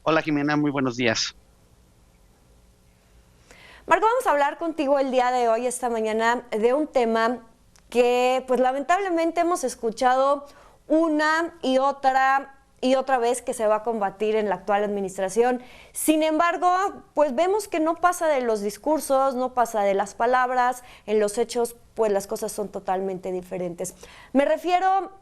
Hola Jimena, muy buenos días. Marco, vamos a hablar contigo el día de hoy, esta mañana, de un tema que pues lamentablemente hemos escuchado una y otra vez que se va a combatir en la actual administración. Sin embargo, pues vemos que no pasa de los discursos, no pasa de las palabras, en los hechos pues las cosas son totalmente diferentes. Me refiero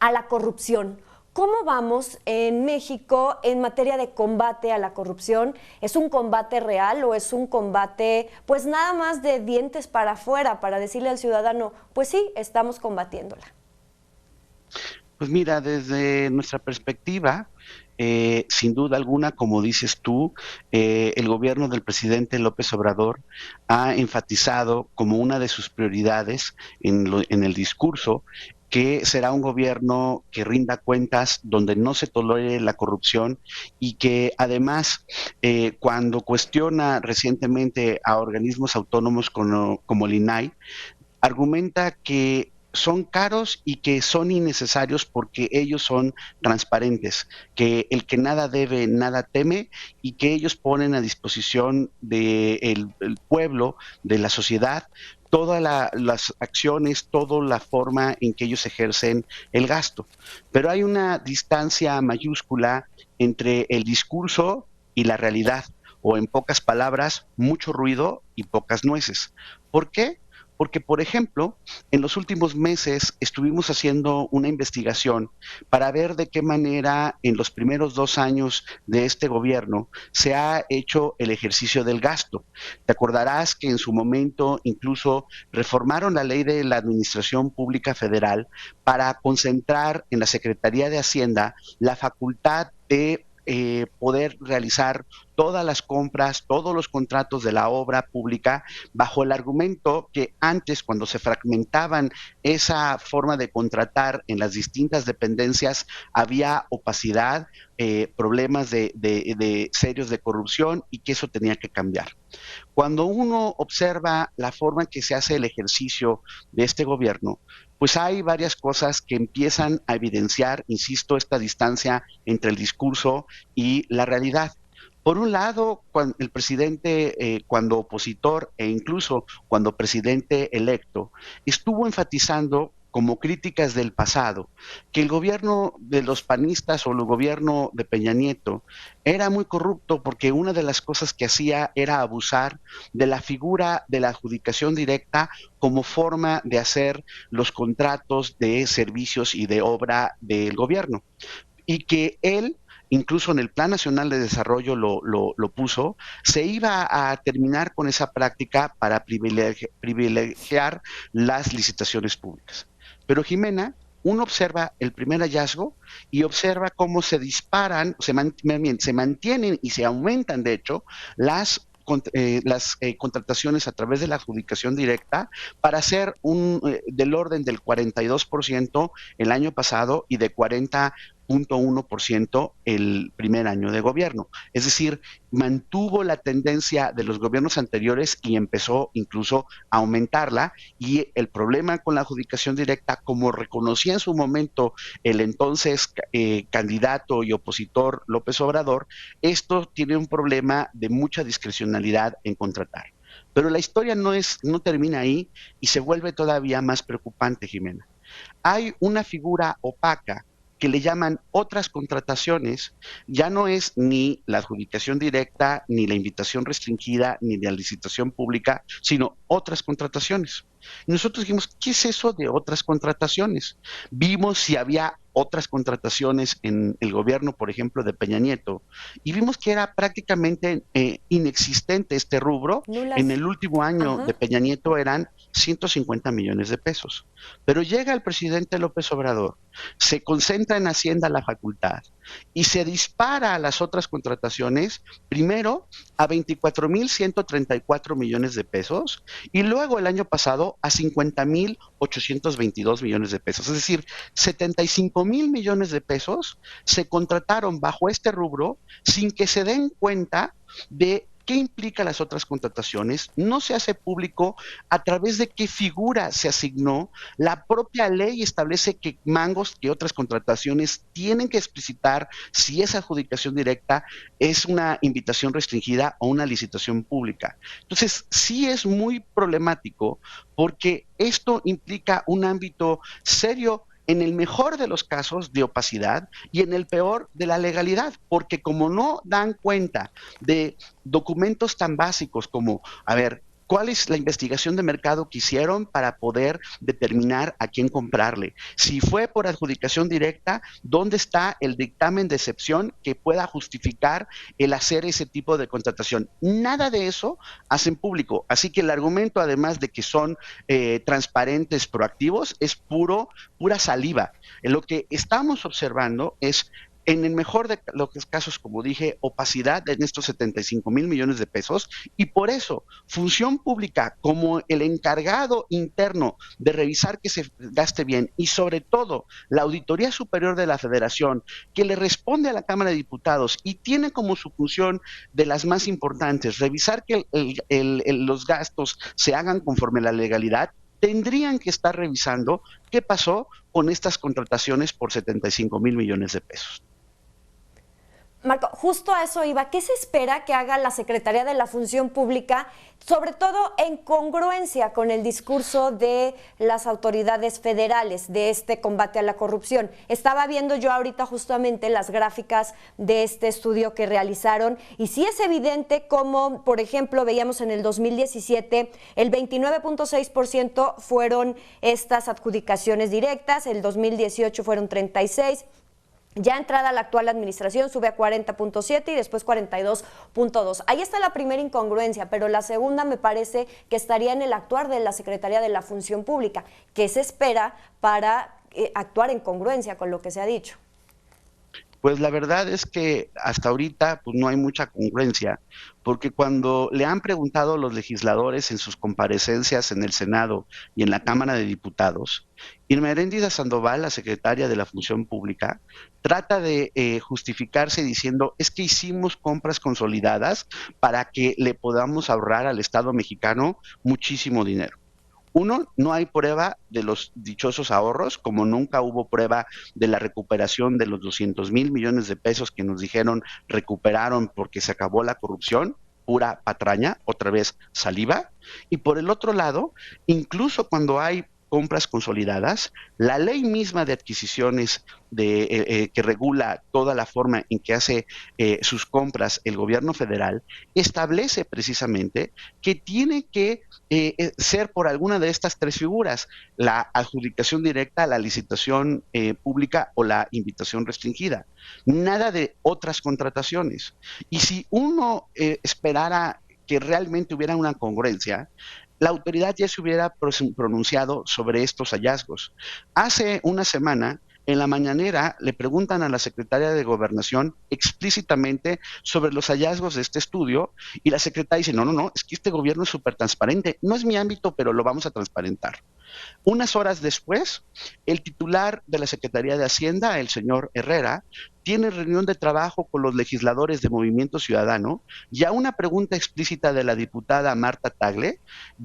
a la corrupción. ¿Cómo vamos en México en materia de combate a la corrupción? ¿Es un combate real o es un combate pues nada más de dientes para afuera para decirle al ciudadano, pues sí, estamos combatiéndola? Pues mira, desde nuestra perspectiva, sin duda alguna, como dices tú, el gobierno del presidente López Obrador ha enfatizado como una de sus prioridades en el discurso que será un gobierno que rinda cuentas, donde no se tolere la corrupción y que además, cuando cuestiona recientemente a organismos autónomos como el INAI, argumenta que son caros y que son innecesarios porque ellos son transparentes, que el que nada debe, nada teme y que ellos ponen a disposición del el pueblo, de la sociedad, todas las acciones, toda la forma en que ellos ejercen el gasto. Pero hay una distancia mayúscula entre el discurso y la realidad, o en pocas palabras, mucho ruido y pocas nueces. ¿Por qué? Porque, por ejemplo, en los últimos meses estuvimos haciendo una investigación para ver de qué manera en los primeros 2 años de este gobierno se ha hecho el ejercicio del gasto. Te acordarás que en su momento incluso reformaron la ley de la Administración Pública Federal para concentrar en la Secretaría de Hacienda la facultad de poder realizar todas las compras, todos los contratos de la obra pública, bajo el argumento que antes, cuando se fragmentaban esa forma de contratar en las distintas dependencias, había opacidad, problemas de serios de corrupción y que eso tenía que cambiar. Cuando uno observa la forma en que se hace el ejercicio de este gobierno, pues hay varias cosas que empiezan a evidenciar, insisto, esta distancia entre el discurso y la realidad. Por un lado, cuando el presidente, cuando opositor e incluso cuando presidente electo, estuvo enfatizando como críticas del pasado, que el gobierno de los panistas o el gobierno de Peña Nieto era muy corrupto porque una de las cosas que hacía era abusar de la figura de la adjudicación directa como forma de hacer los contratos de servicios y de obra del gobierno. Y que él incluso en el Plan Nacional de Desarrollo lo puso, se iba a terminar con esa práctica para privilegiar las licitaciones públicas. Pero Jimena, uno observa el primer hallazgo y observa cómo se disparan, se mantienen y se aumentan, de hecho, las contrataciones a través de la adjudicación directa para hacer del orden del 42% el año pasado y de 40,1% el primer año de gobierno. Es decir, mantuvo la tendencia de los gobiernos anteriores y empezó incluso a aumentarla. Y el problema con la adjudicación directa, como reconocía en su momento el entonces candidato y opositor López Obrador, esto tiene un problema de mucha discrecionalidad en contratar. Pero la historia no termina ahí y se vuelve todavía más preocupante, Jimena. Hay una figura opaca que le llaman otras contrataciones, ya no es ni la adjudicación directa, ni la invitación restringida, ni la licitación pública, sino otras contrataciones. Y nosotros dijimos, ¿qué es eso de otras contrataciones? Vimos si había otras contrataciones en el gobierno, por ejemplo, de Peña Nieto, y vimos que era prácticamente inexistente este rubro. En Nulas. el último año Ajá. de Peña Nieto eran 150 millones de pesos. Pero llega el presidente López Obrador, se concentra en Hacienda la facultad y se dispara a las otras contrataciones, primero a 24,134 millones de pesos y luego el año pasado a 50,822 millones de pesos. Es decir, 75,000 millones de pesos se contrataron bajo este rubro sin que se den cuenta de qué implica las otras contrataciones, no se hace público a través de qué figura se asignó. La propia ley establece que mangos, que otras contrataciones tienen que explicitar si esa adjudicación directa es una invitación restringida o una licitación pública. Entonces, sí es muy problemático porque esto implica un ámbito serio en el mejor de los casos de opacidad y en el peor de la legalidad, porque como no dan cuenta de documentos tan básicos como, a ver, ¿cuál es la investigación de mercado que hicieron para poder determinar a quién comprarle? Si fue por adjudicación directa, ¿dónde está el dictamen de excepción que pueda justificar el hacer ese tipo de contratación? Nada de eso hacen público. Así que el argumento, además de que son transparentes, proactivos, es pura saliva. Lo que estamos observando es en el mejor de los casos, como dije, opacidad en estos 75,000 millones de pesos, y por eso Función Pública, como el encargado interno de revisar que se gaste bien, y sobre todo la Auditoría Superior de la Federación, que le responde a la Cámara de Diputados y tiene como su función de las más importantes revisar que los gastos se hagan conforme a la legalidad, tendrían que estar revisando qué pasó con estas contrataciones por 75,000 millones de pesos. Marco, justo a eso iba. ¿Qué se espera que haga la Secretaría de la Función Pública, sobre todo en congruencia con el discurso de las autoridades federales de este combate a la corrupción? Estaba viendo yo ahorita justamente las gráficas de este estudio que realizaron y sí es evidente como, por ejemplo, veíamos en el 2017, el 29.6% fueron estas adjudicaciones directas, el 2018 fueron 36%. Ya entrada la actual administración sube a 40.7 y después 42.2. Ahí está la primera incongruencia, pero la segunda me parece que estaría en el actuar de la Secretaría de la Función Pública. ¿Qué se espera para actuar en congruencia con lo que se ha dicho? Pues la verdad es que hasta ahorita pues no hay mucha congruencia, porque cuando le han preguntado a los legisladores en sus comparecencias en el Senado y en la Cámara de Diputados, Irma Eréndira Sandoval, la secretaria de la Función Pública, trata de justificarse diciendo es que hicimos compras consolidadas para que le podamos ahorrar al Estado mexicano muchísimo dinero. Uno, no hay prueba de los dichosos ahorros, como nunca hubo prueba de la recuperación de los 200,000 millones de pesos que nos dijeron recuperaron porque se acabó la corrupción, pura patraña, otra vez saliva. Y por el otro lado, incluso cuando hay compras consolidadas, la ley misma de adquisiciones que regula toda la forma en que hace sus compras el gobierno federal, establece precisamente que tiene que ser por alguna de estas tres figuras: la adjudicación directa, la licitación pública o la invitación restringida. Nada de otras contrataciones. Y si uno esperara que realmente hubiera una congruencia, la autoridad ya se hubiera pronunciado sobre estos hallazgos. Hace una semana, en la mañanera, le preguntan a la secretaria de Gobernación explícitamente sobre los hallazgos de este estudio y la secretaria dice, no, es que este gobierno es súper transparente. No es mi ámbito, pero lo vamos a transparentar. Unas horas después, el titular de la Secretaría de Hacienda, el señor Herrera, tiene reunión de trabajo con los legisladores de Movimiento Ciudadano y a una pregunta explícita de la diputada Marta Tagle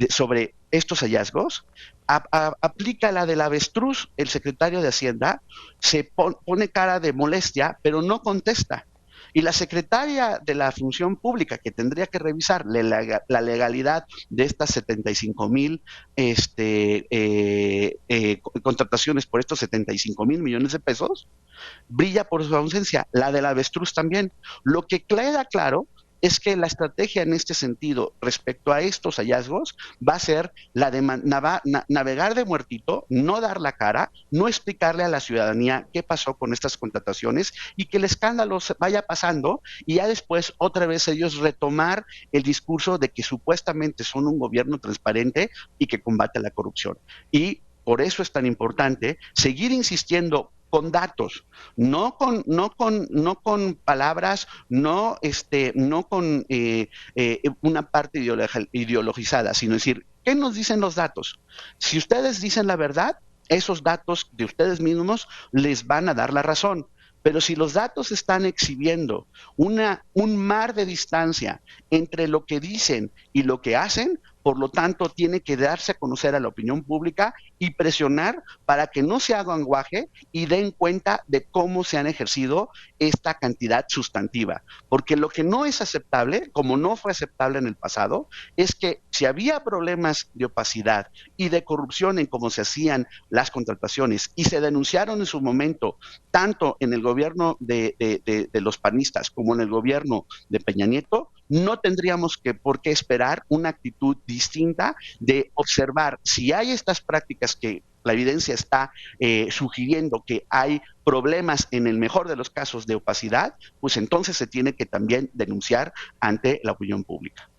sobre estos hallazgos, aplica la del avestruz. El secretario de Hacienda se pone cara de molestia, pero no contesta. Y la secretaria de la Función Pública, que tendría que revisar la legalidad de estas 75,000 contrataciones por estos 75,000 millones de pesos, brilla por su ausencia. La del avestruz también. Lo que queda claro es que la estrategia en este sentido respecto a estos hallazgos va a ser la de navegar de muertito, no dar la cara, no explicarle a la ciudadanía qué pasó con estas contrataciones y que el escándalo vaya pasando y ya después otra vez ellos retomar el discurso de que supuestamente son un gobierno transparente y que combate la corrupción. Y por eso es tan importante seguir insistiendo con datos, no con palabras, no con una parte ideologizada, sino decir, ¿qué nos dicen los datos? Si ustedes dicen la verdad, esos datos de ustedes mismos les van a dar la razón. Pero si los datos están exhibiendo un mar de distancia entre lo que dicen y lo que hacen, por lo tanto, tiene que darse a conocer a la opinión pública y presionar para que no se haga lenguaje y den cuenta de cómo se han ejercido esta cantidad sustantiva. Porque lo que no es aceptable, como no fue aceptable en el pasado, es que si había problemas de opacidad y de corrupción en cómo se hacían las contrataciones y se denunciaron en su momento, tanto en el gobierno de los panistas como en el gobierno de Peña Nieto, no tendríamos por qué esperar una actitud distinta de observar si hay estas prácticas que la evidencia está sugiriendo que hay problemas en el mejor de los casos de opacidad, pues entonces se tiene que también denunciar ante la opinión pública.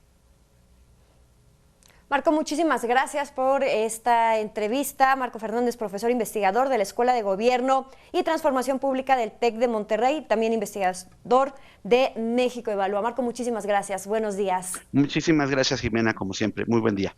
Marco, muchísimas gracias por esta entrevista. Marco Fernández, profesor investigador de la Escuela de Gobierno y Transformación Pública del TEC de Monterrey, también investigador de México Evalúa. Marco, muchísimas gracias. Buenos días. Muchísimas gracias, Jimena, como siempre. Muy buen día.